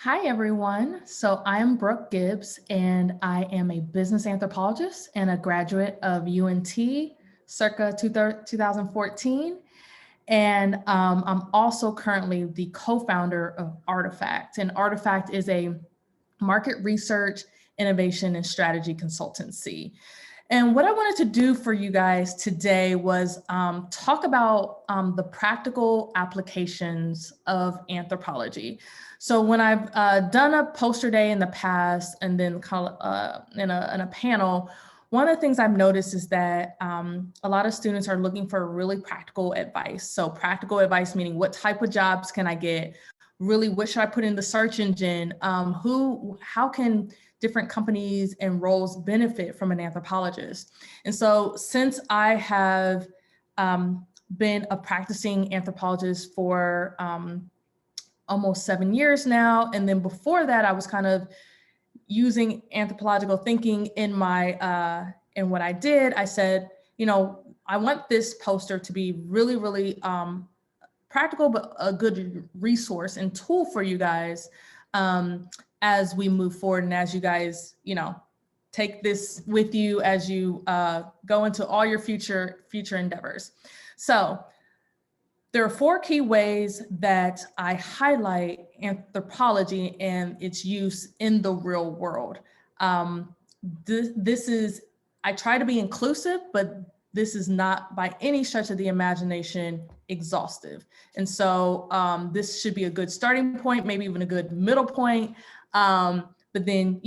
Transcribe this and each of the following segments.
Hi, everyone. So I'm Brooke Gibbs, and I am a business anthropologist and a graduate of UNT circa 2014. And I'm also currently the co-founder of Artifact. And Artifact is a market research, innovation, and strategy consultancy. And what I wanted to do for you guys today was talk about the practical applications of anthropology. So when I've done a poster day in the past and then in a panel, one of the things I've noticed is that a lot of students are looking for really practical advice. So practical advice meaning what type of jobs can I get? Really, what should I put in the search engine? How can different companies and roles benefit from an anthropologist? And so since I have been a practicing anthropologist for almost 7 years now, and then before that, I was kind of using anthropological thinking in my in what I did. I said, I want this poster to be really practical, but a good resource and tool for you guys as we move forward and as you guys, take this with you as you go into all your future endeavors. So there are 4 key ways that I highlight anthropology and its use in the real world. I try to be inclusive, but this is not by any stretch of the imagination exhaustive. And so this should be a good starting point, maybe even a good middle point. But then,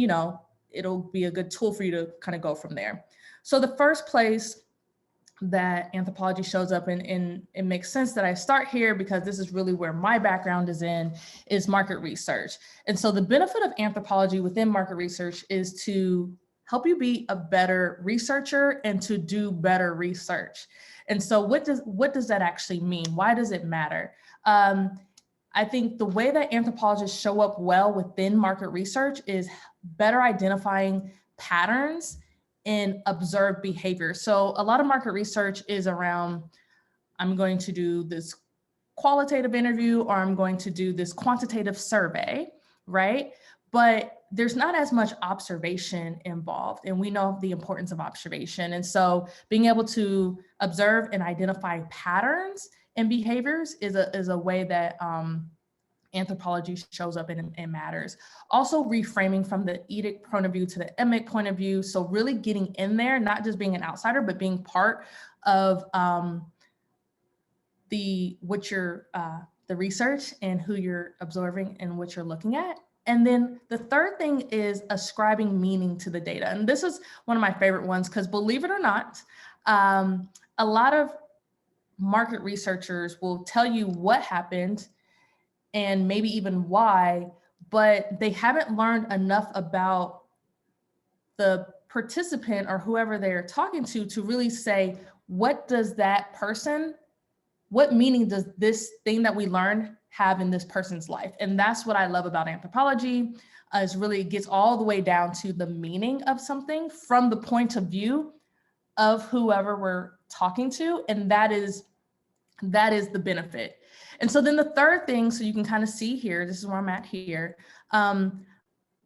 it'll be a good tool for you to kind of go from there. So the first place that anthropology shows up and it makes sense that I start here because this is really where my background is market research. And so the benefit of anthropology within market research is to help you be a better researcher and to do better research. And so what does that actually mean? Why does it matter? I think the way that anthropologists show up well within market research is better identifying patterns in observed behavior. So a lot of market research is around, I'm going to do this qualitative interview or I'm going to do this quantitative survey, right? But there's not as much observation involved, and we know the importance of observation. And so being able to observe and identify patterns and behaviors is a way that anthropology shows up and matters. Also reframing from the edict point of view to the emic point of view. So really getting in there, not just being an outsider, but being part of the research and who you're observing and what you're looking at. And then the third thing is ascribing meaning to the data. And this is one of my favorite ones because believe it or not, a lot of market researchers will tell you what happened and maybe even why, but they haven't learned enough about the participant or whoever they're talking to really say, what meaning does this thing that we learned have in this person's life? And that's what I love about anthropology, is really it gets all the way down to the meaning of something from the point of view of whoever we're talking to. And that is the benefit. And so then the third thing, so you can kind of see here, this is where I'm at here.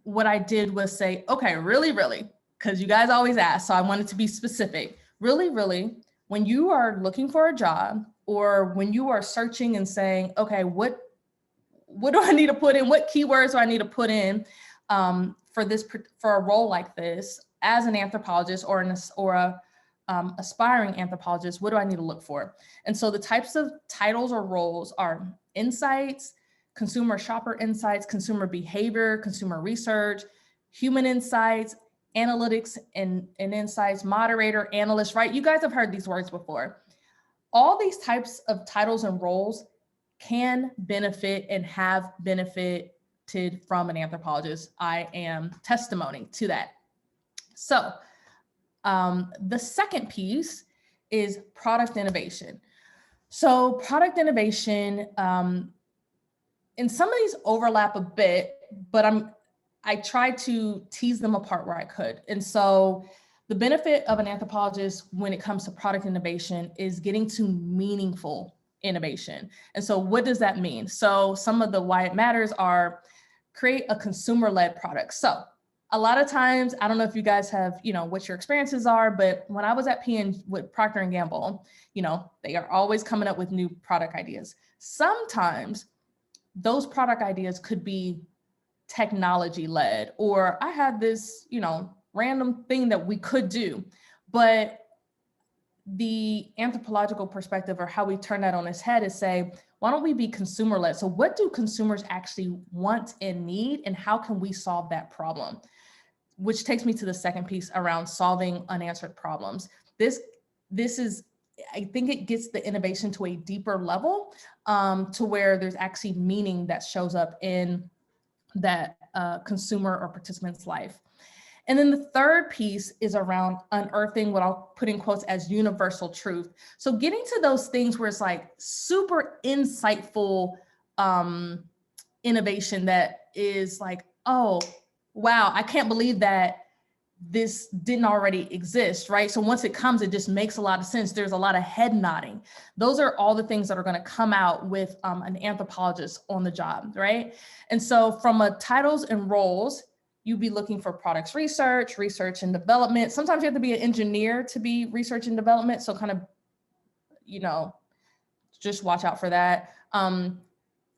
What I did was say, okay, really, because you guys always ask, so I wanted to be specific. Really, when you are looking for a job or when you are searching and saying, okay, what do I need to put in? What keywords do I need to put in for a role like this as an anthropologist or a aspiring anthropologist? What do I need to look for? And so the types of titles or roles are insights, consumer shopper insights, consumer behavior, consumer research, human insights, analytics and insights, moderator, analyst, right? You guys have heard these words before. All these types of titles and roles can benefit and have benefited from an anthropologist. I am testimony to that. So the second piece is product innovation. So product innovation, and some of these overlap a bit, but I tried to tease them apart where I could. And so the benefit of an anthropologist when it comes to product innovation is getting to meaningful innovation. And so what does that mean? So some of the why it matters are create a consumer-led product. So a lot of times, I don't know if you guys have, what your experiences are, but when I was at PN with Procter and Gamble, they are always coming up with new product ideas. Sometimes those product ideas could be technology led, or I had this, random thing that we could do, but the anthropological perspective, or how we turn that on its head, is say, why don't we be consumer led? So what do consumers actually want and need, and how can we solve that problem? Which takes me to the second piece around solving unanswered problems. This is, I think it gets the innovation to a deeper level, to where there's actually meaning that shows up in that consumer or participant's life. And then the third piece is around unearthing what I'll put in quotes as universal truth. So getting to those things where it's like super insightful innovation that is like, oh, wow, I can't believe that this didn't already exist, right? So once it comes, it just makes a lot of sense. There's a lot of head nodding. Those are all the things that are going to come out with an anthropologist on the job, right? And so from a titles and roles, you'd be looking for products research, research and development. Sometimes you have to be an engineer to be research and development. So kind of, just watch out for that.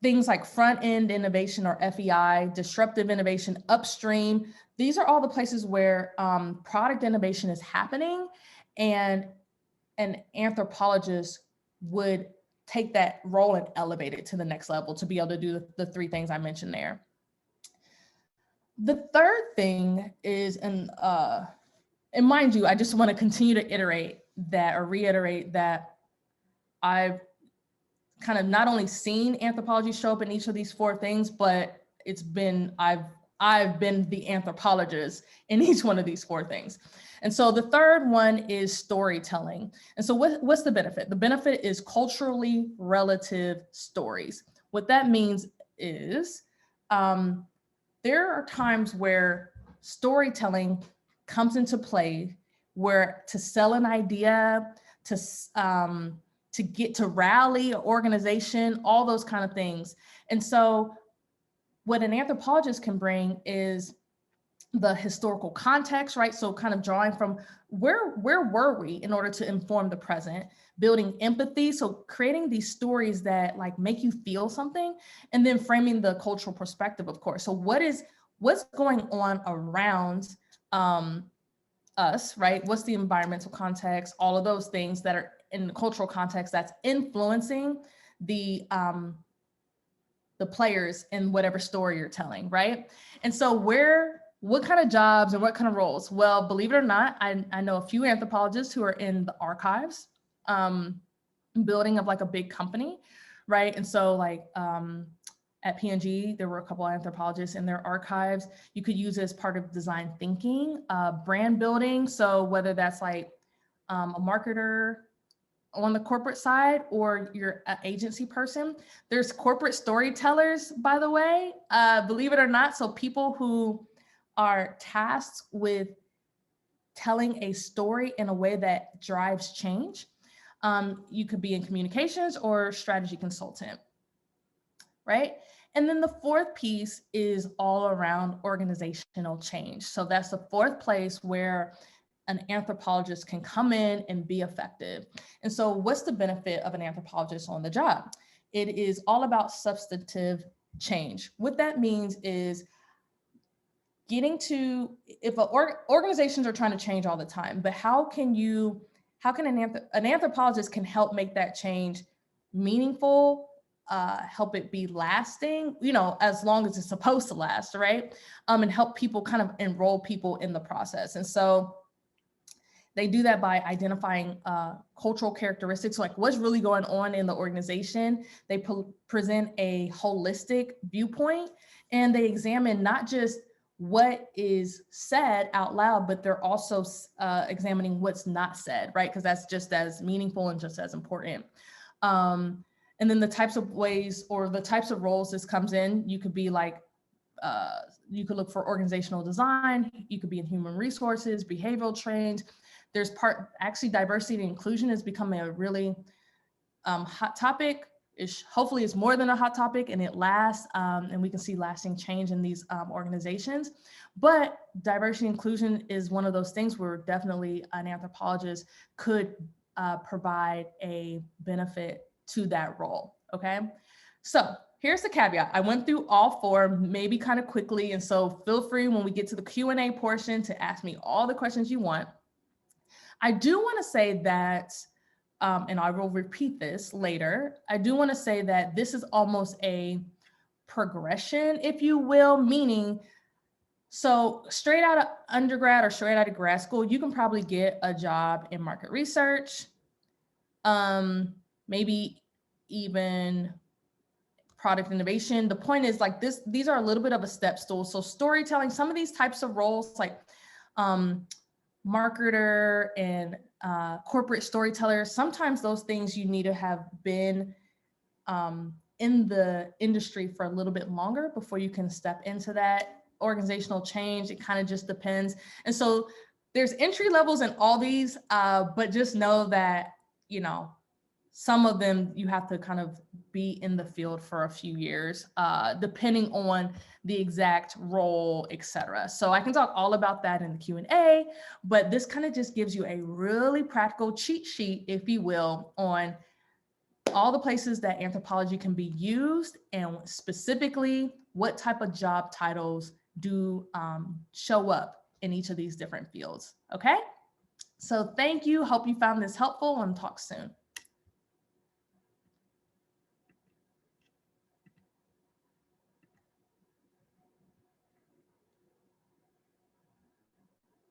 Things like front end innovation or FEI, disruptive innovation, upstream. These are all the places where product innovation is happening, and an anthropologist would take that role and elevate it to the next level to be able to do the three things I mentioned there. The third thing is, and mind you, I just want to continue to iterate that, or reiterate that I've kind of not only seen anthropology show up in each of these four things, but it's been, I've been the anthropologist in each one of these four things. And so the third one is storytelling. And so what's the benefit? The benefit is culturally relative stories. What that means is there are times where storytelling comes into play, where to sell an idea, to get to rally an organization, all those kind of things. And so what an anthropologist can bring is the historical context, right? So kind of drawing from where were we in order to inform the present, building empathy. So creating these stories that like make you feel something, and then framing the cultural perspective, of course. So what's going on around us, right? What's the environmental context, all of those things that are in the cultural context that's influencing the players in whatever story you're telling, right? And so what kind of jobs and what kind of roles? Well, believe it or not, I know a few anthropologists who are in the archives, building of like a big company, right? And so like at P&G, there were a couple of anthropologists in their archives. You could use it as part of design thinking, brand building. So whether that's like a marketer on the corporate side, or you're an agency person, there's corporate storytellers, by the way, believe it or not. So people who are tasked with telling a story in a way that drives change. You could be in communications or strategy consultant, right? And then the fourth piece is all around organizational change. So that's the fourth place where an anthropologist can come in and be effective. And so what's the benefit of an anthropologist on the job? It is all about substantive change. What that means is getting to, if organizations are trying to change all the time, but how can an anthropologist can help make that change meaningful, help it be lasting, as long as it's supposed to last, right? And help people kind of enroll people in the process. And so they do that by identifying cultural characteristics, like what's really going on in the organization. They present a holistic viewpoint, and they examine not just what is said out loud, but they're also examining what's not said, right? Because that's just as meaningful and just as important. And then the types of ways or the types of roles this comes in, you could be like, you could look for organizational design, you could be in human resources, behavioral trained. There's actually diversity and inclusion has become a really hot topic hopefully it's more than a hot topic and it lasts, and we can see lasting change in these organizations. But diversity inclusion is one of those things where definitely an anthropologist could provide a benefit to that role, okay? So here's the caveat. I went through all four, maybe kind of quickly, and so feel free when we get to the Q&A portion to ask me all the questions you want. I do want to say that, and I will repeat this later, I do want to say that this is almost a progression, if you will, meaning, so straight out of undergrad or straight out of grad school, you can probably get a job in market research, maybe even product innovation. The point is like this, these are a little bit of a step stool. So storytelling, some of these types of roles like marketer and corporate storyteller, sometimes those things you need to have been in the industry for a little bit longer before you can step into that. Organizational change, it kind of just depends. And so there's entry levels in all these, but just know that, you know, some of them you have to kind of be in the field for a few years, depending on the exact role, etc. So I can talk all about that in the Q&A, but this kind of just gives you a really practical cheat sheet, if you will, on all the places that anthropology can be used and specifically what type of job titles do show up in each of these different fields, okay? So thank you, hope you found this helpful, and talk soon.